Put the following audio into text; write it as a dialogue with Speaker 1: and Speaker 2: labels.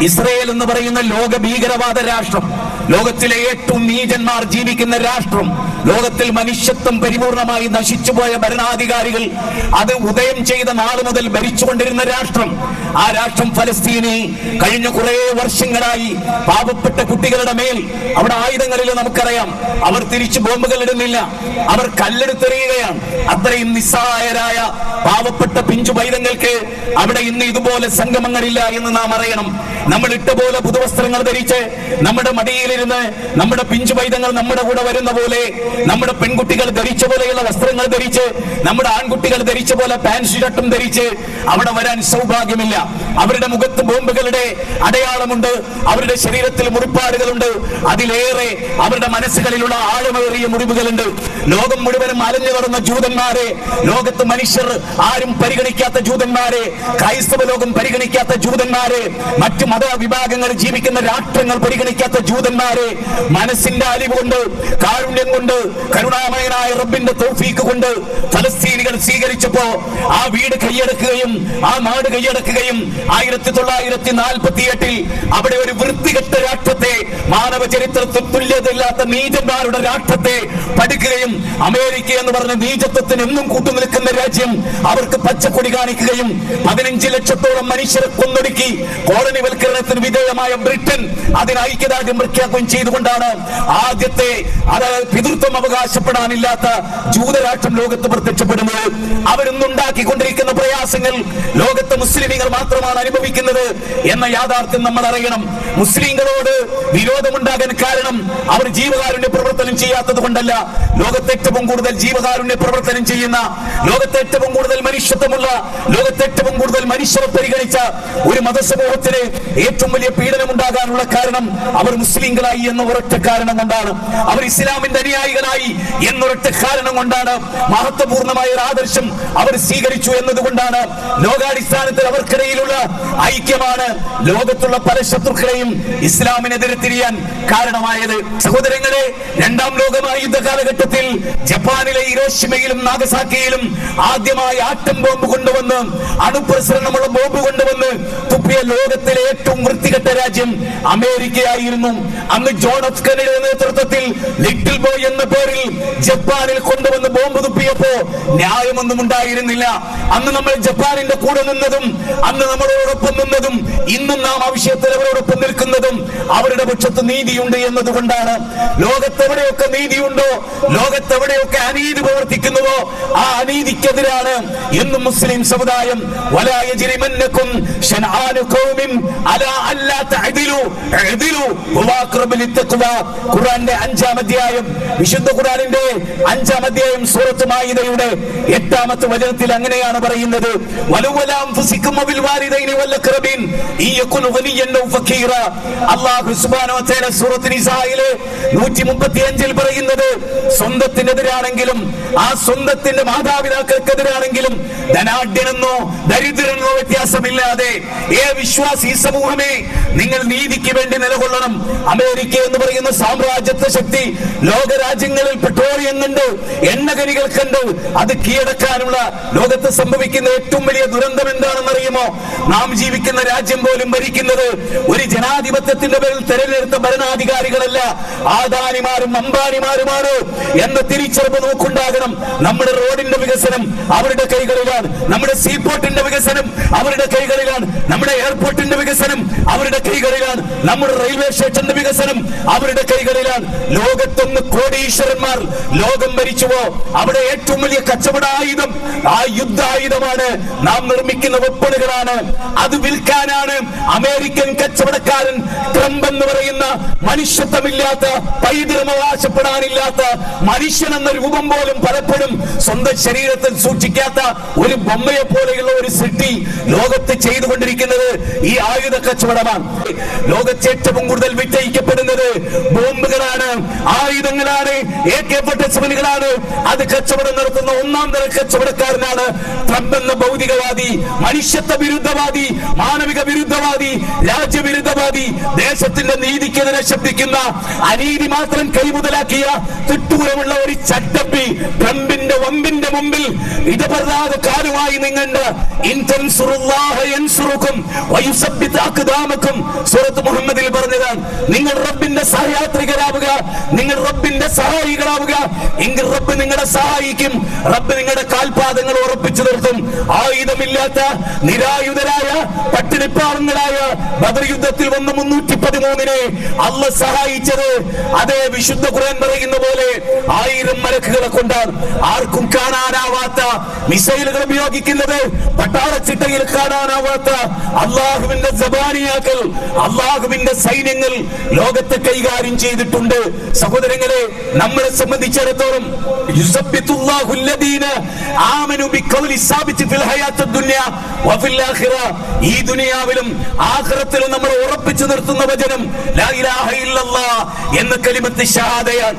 Speaker 1: Israel എന്ന് പറയുന്ന ലോക ഭീകരവാദ രാഷ്ട്രം, ലോകത്തിലെ ഏറ്റവും നീചന്മാർ ജീവിക്കുന്ന രാഷ്ട്രം, ലോകത്തിൽ മനുഷ്യത്വം പരിപൂർണമായി നശിച്ചുപോയ ഭരണാധികാരികൾ അത് ഉദയം ചെയ്ത നാൾ മുതൽ ഭരിച്ചുകൊണ്ടിരുന്ന രാഷ്ട്രം, ആ രാഷ്ട്രം ഫലസ്തീനിൽ കഴിഞ്ഞ കുറെ വർഷങ്ങളായി പാവപ്പെട്ട കുട്ടികളുടെ മേൽ അവിടെ ആയുധങ്ങളിൽ നമുക്കറിയാം, അവർ തിരിച്ചു ബോംബുകൾ ഇടുന്നില്ല, അവർ കല്ലെടുത്തെറിയുകയാണ്. അത്രയും നിസ്സഹായരായ പാവപ്പെട്ട പിഞ്ചു പൈതങ്ങൾക്ക് അവിടെ ഇന്ന് ഇതുപോലെ സംഗമങ്ങളില്ല എന്ന് നാം അറിയണം. നമ്മൾ ഇട്ട പോലെ പുതുവസ്ത്രങ്ങൾ ധരിച്ച് നമ്മുടെ മടിയിലിരുന്ന് നമ്മുടെ പിഞ്ചു പൈതങ്ങൾ നമ്മുടെ കൂടെ വരുന്ന പോലെ, നമ്മുടെ പെൺകുട്ടികൾ ധരിച്ച പോലെയുള്ള വസ്ത്രങ്ങൾ ധരിച്ച്, നമ്മുടെ ആൺകുട്ടികൾ ധരിച്ച പോലെ പാന്റ് ഷർട്ടും ധരിച്ച് അവിടെ വരാൻ സൗഭാഗ്യമില്ല. അവരുടെ മുഖത്ത് ബോംബുകളുടെ അടയാളമുണ്ട്, അവരുടെ ശരീരത്തിൽ മുറിപ്പാടുകളുണ്ട്, അതിലേറെ അവരുടെ മനസ്സുകളിലുള്ള ആഴമേറിയ മുറിവുകളുണ്ട്. ലോകം മുഴുവനും അലഞ്ഞു നടന്ന ജൂതന്മാരെ, ലോകത്ത് മനുഷ്യർ ആരും പരിഗണിക്കാത്ത ജൂതന്മാരെ, ക്രൈസ്തവ ലോകം പരിഗണിക്കാത്ത ജൂതന്മാരെ, മറ്റു മതവിഭാഗങ്ങൾ ജീവിക്കുന്ന രാഷ്ട്രങ്ങൾ പരിഗണിക്കാത്ത ജൂതന്മാരെ മനസ്സിന്റെ അലിവ് കൊണ്ട്, കാരുണ്യം കൊണ്ട്, കരുണാമയനായ റബ്ബിന്റെ തൗഫീഖ് കൊണ്ട് ഫലസ്തീനികൾ സ്വീകരിച്ചപ്പോ ആ വീട് കൈയടക്കുകയും ആ നാട് കൈയടക്കുകയും 1948 അവിടെ ഒരു വൃത്തികെട്ട രാഷ്ട്രത്തെ, മാനവ ചരിത്രത്തിൽ തുല്യതയില്ലാത്ത നീചന്മാരുടെ രാഷ്ട്രത്തെ പഠിക്കുകയും അമേരിക്ക എന്ന് പറഞ്ഞ നീചത്വത്തിന് എന്നും കൂട്ടുനിൽക്കുന്ന രാജ്യം അവർക്ക് പച്ചക്കൊടി കാണിക്കുകയും 15 ലക്ഷത്തോളം മനുഷ്യരെ കൊന്നൊടുക്കി കോളനിവൽക്കരണത്തിന് വിധേയമായ ബ്രിട്ടൻ അതിന് ഐക്യദാർഢ്യം പ്രഖ്യാപനം ചെയ്തുകൊണ്ടാണ് ആദ്യത്തെ പിതൃത്വം അവകാശപ്പെടാനില്ലാത്ത ജൂതരാഷ്ട്രം ലോകത്ത് പ്രത്യക്ഷപ്പെടുന്നത്. അവരൊന്നുണ്ടാക്കിക്കൊണ്ടിരിക്കുന്ന പ്രയാസങ്ങൾ ലോകത്തെ മുസ്ലിമീങ്ങൾ മാത്രമാണ് അനുഭവിക്കുന്നത് എന്ന യാഥാർത്ഥ്യം നമ്മൾ അറിയണം. മുസ്ലിങ്ങളോട് വിരോധമുണ്ടാകാൻ കാരണം അവർ ജീവകാരുണ്യ പ്രവർത്തനം ചെയ്യാത്തത് കൊണ്ടല്ല. ലോകത്തെ ഏറ്റവും കൂടുതൽ ജീവകാരുണ്യ പ്രവർത്തനം ചെയ്യുന്ന, ലോകത്തെ ഏറ്റവും കൂടുതൽ മനുഷ്യത്വമുള്ള, ലോകത്തെ ഏറ്റവും കൂടുതൽ മനുഷ്യരെ പരിഗണിച്ച ഒരു മതസമൂഹത്തിന് ഏറ്റവും വലിയ പീഡനം ഉണ്ടാകാനുള്ള കാരണം അവർ മുസ്ലിങ്ങളായി എന്ന ഒരൊറ്റ കാരണം കൊണ്ടാണ്, അവർ ഇസ്ലാമിന്റെ അനുയായികളായി എന്നൊരൊറ്റ കാരണം കൊണ്ടാണ്, മഹത്വപൂർണമായ ഒരു ആദർശം അവർ സ്വീകരിച്ചു എന്നതുകൊണ്ടാണ്. ലോകാടിസ്ഥാനത്തിൽ അവർക്കിടയിലുള്ള ഐക്യമാണ് ലോകത്തുള്ള പല ശത്രുക്കളെയും ഇസ്ലാമിനെതിരെ തിരിയാൻ കാരണമായത്. സഹോദരങ്ങളെ, രണ്ടാം ലോകമഹായുദ്ധ കാലഘട്ടത്തിൽ ജപ്പാനിലെ ഹിരോഷിമയിലും നാഗസാക്കിയിലും ആദ്യമായി ആറ്റം ബോംബ് കൊണ്ടുവന്ന്, അണുപ്രസരണമുള്ള ബോംബ് കൊണ്ടുവന്ന് തുപ്പിയ ലോകത്തിലെ ഏറ്റവും വൃത്തികെട്ട രാജ്യം അമേരിക്കയായിരുന്നു. അന്ന് ജോൺ എഫ് കെന്നഡിയുടെ നേതൃത്വത്തിൽ ലിറ്റിൽ ബോയ് എന്ന പേരിൽ ജപ്പാനിൽ കൊണ്ടുവന്ന് ബോംബ് തുപ്പിയപ്പോ ന്യായമൊന്നും ഉണ്ടായിരുന്നില്ല. അന്ന് നമ്മൾ ജപ്പാനിന്റെ കൂടെ നിന്നതും, അന്ന് നമ്മളോടൊപ്പം നിന്നതും, ഇന്നും നാം ആ വിഷയത്തിൽ അവരോടൊപ്പം നിൽക്കുന്നതും അവരുടെ പക്ഷത്ത് നീതിയുണ്ട് എന്നതുകൊണ്ടാണ്. ലോകത്തെവിടെയൊക്കെ നീതിയുണ്ടോ, ലോകത്തെവിടെയൊക്കെ അനീതി പ്രവർത്തിക്കുന്നുവോ ആ അനീതിക്കെതിരാണ് എന്നും മുസ്ലിം സമുദായം. വലാ യജ്രിമന്നകും ശനആനു ഖൗമിൻ അലാ അല്ലാ തഅദിലു അഅദിലു ഹുവ അഖ്റബു ലിത്തഖ്വ. ഖുർആന്റെ 5-ാം അധ്യായം, വിശുദ്ധ ഖുർആനിന്റെ 5-ാം അധ്യായം സൂറത്ത് മാഇദയുടെ 8-ാമത്തെ വചനത്തിൽ അങ്ങനെയാണ് പറയുന്നത്. വലവലാ അൻഫുസികും വബിൽ വാലിദൈനി വൽ അഖ്റബീൻ ഇയകുനു ഗനിയൻ ഔ ഫഖീറ. അല്ലാഹു സുബ്ഹാനഹു വ തആല സൂറത്ത് നിസായിലെ 135-ൽ പറയുന്നത്, സ്വന്തത്തിനെതിരാണെങ്കിലും, ആ സ്വന്തത്തിന്റെ മാതാപിതാക്കൾക്കെതിരാണെങ്കിലും, ധനാഢ്യനെന്നോ ദരിദ്രനെന്നോ വ്യത്യാസമില്ലാതെ വിശ്വാസി സമൂഹമേ നിങ്ങൾ നീതിക്ക് വേണ്ടി നിലകൊള്ളണം. അമേരിക്ക എന്ന് പറയുന്ന സാമ്രാജ്യത്വ ശക്തി ലോകരാജ്യങ്ങളിൽ പെട്രോളിയം കണ്ട്, എണ്ണഖനികൾ കണ്ട് അത് കീഴടക്കാനുള്ള ലോകത്ത് സംഭവിക്കുന്ന ഏറ്റവും വലിയ ദുരന്തം എന്താണെന്ന് അറിയുമോ? നാം ജീവിക്കുന്ന രാജ്യം പോലും ഭരിക്കുന്നത് ഒരു ജനാധിപത്യത്തിന്റെ പേരിൽ തെരഞ്ഞെടുത്ത ഭരണാധികാരികളല്ല, ആദാനിമാരും അംബാനിമാരുമാണ് എന്ന തിരിച്ചറിവ് നോക്കുണ്ടാകണം. നമ്മുടെ റോഡിന്റെ വികസനം അവരുടെ കൈകളിലാണ്, നമ്മുടെ സീപോർട്ടിന്റെ വികസനം അവരുടെ കൈകളിലാണ്, നമ്മുടെ എയർപോർട്ടിന്റെ വികസനം അവരുടെ കൈകളിലാണ്, നമ്മുടെ റെയിൽവേ സ്റ്റേഷന്റെ വികസനം അവരുടെ കൈകളിലാണ്. ലോകത്തൊന്ന് കോടീശ്വരന്മാർ ലോകം ഭരിച്ചുവോ അവിടെ ഏറ്റവും വലിയ കച്ചവടായുധം ആ യുദ്ധായുധമാണ് നാം നിർമ്മിക്കുന്ന വെപ്പണുകളാണ്. അത് വിൽക്കാനാണ് അമേരിക്കൻ കച്ചവടക്കാരൻ ട്രംപ് എന്ന് പറയുന്ന മനുഷ്യത്വമില്ലാത്ത, പൈതൃകമവകാശപ്പെടാനില്ലാത്ത, മനുഷ്യൻ എന്ന രൂപം പോലും പലപ്പോഴും സ്വന്തം ശരീരത്തിൽ സൂക്ഷിക്കാത്ത ഒരു ബൊമ്മയെ പോലെയുള്ള ഒരു സൃഷ്ടി ലോകത്ത് ചെയ്തുകൊണ്ടിരിക്കുന്നത് ഈ ആയുധ കച്ചവടമാണ്. ലോകത്തെ ഏറ്റവും കൂടുതൽ വിറ്റഴിക്കപ്പെടുന്നത് ബോംബുകളാണ്, ആയുധങ്ങളാണ്, AK-47കളാണ്. അത് കച്ചവടം നടത്തുന്ന ഒന്നാം തരം കച്ചവടക്കാരനാണ് ട്രംപ് എന്ന ഭൗതികവാദി, മനുഷ്യത്വ വിരുദ്ധവാദി, മാനവിക വിരുദ്ധവാദി, രാജ്യവിരുദ്ധവാദി. ദേശത്തിന്റെ നീതിക്കെതിരെ ശബ്ദിക്കുന്ന, അനീതി മാത്രം കൈമുതലാക്കിയ തിട്ടൂരമുള്ള ഒരു ചട്ടപ്പി ട്രംപിന്റെ വമ്പിന്റെ മുമ്പിൽ ഇടപെടാതെ കാലുമായി നിങ്ങണ്ട് സൂറത്ത് മുഹമ്മദിൽ പറഞ്ഞതാണ്, നിങ്ങൾ റബ്ബിന്റെ സഹയാത്രികരാവുക, നിങ്ങൾ റബ്ബിന്റെ സഹായികളാവുക, എങ്കിൽ റബ്ബ് നിങ്ങളെ സഹായിക്കും, റബ്ബ് നിങ്ങളുടെ കാൽപാദങ്ങൾ ഉറപ്പിച്ചു നിർത്തും. ആയുധമില്ലാത്ത നിരായുധരായ പട്ടിണിപ്പാവങ്ങളായ ബദർ യുദ്ധത്തിൽ വന്ന 313 അള്ളാഹ് സഹായിച്ചത് അതേ വിശുദ്ധ ഖുർആൻ പറയുന്ന പോലെ 1000 മലക്കുകളെ കൊണ്ടാണ്. ആർക്കും കാണാനാവാത്ത മിസൈലുകൾ ഉപയോഗിക്കുന്നത്, പട്ടാളച്ചിട്ടയിൽ കാണാനാവാത്ത അള്ളാഹുവിന്റെ സബാനിയാക്കൾ, അള്ളാഹുവിന്റെ സൈന്യങ്ങൾ ലോകത്തെ കൈകാര്യം ചെയ്തിട്ടുണ്ട്. സഹോദരങ്ങളെ, നമ്മളെ സംബന്ധിച്ചിടത്തോളം ഈ ദുനിയാവിലും ആഖിറത്തിലും നമ്മൾ ഉറപ്പിച്ചു നിർത്തുന്ന വചനം ലാ ഇലാഹ ഇല്ലല്ലാഹ് എന്ന കലിമത്ത് ഷഹാദയാണ്.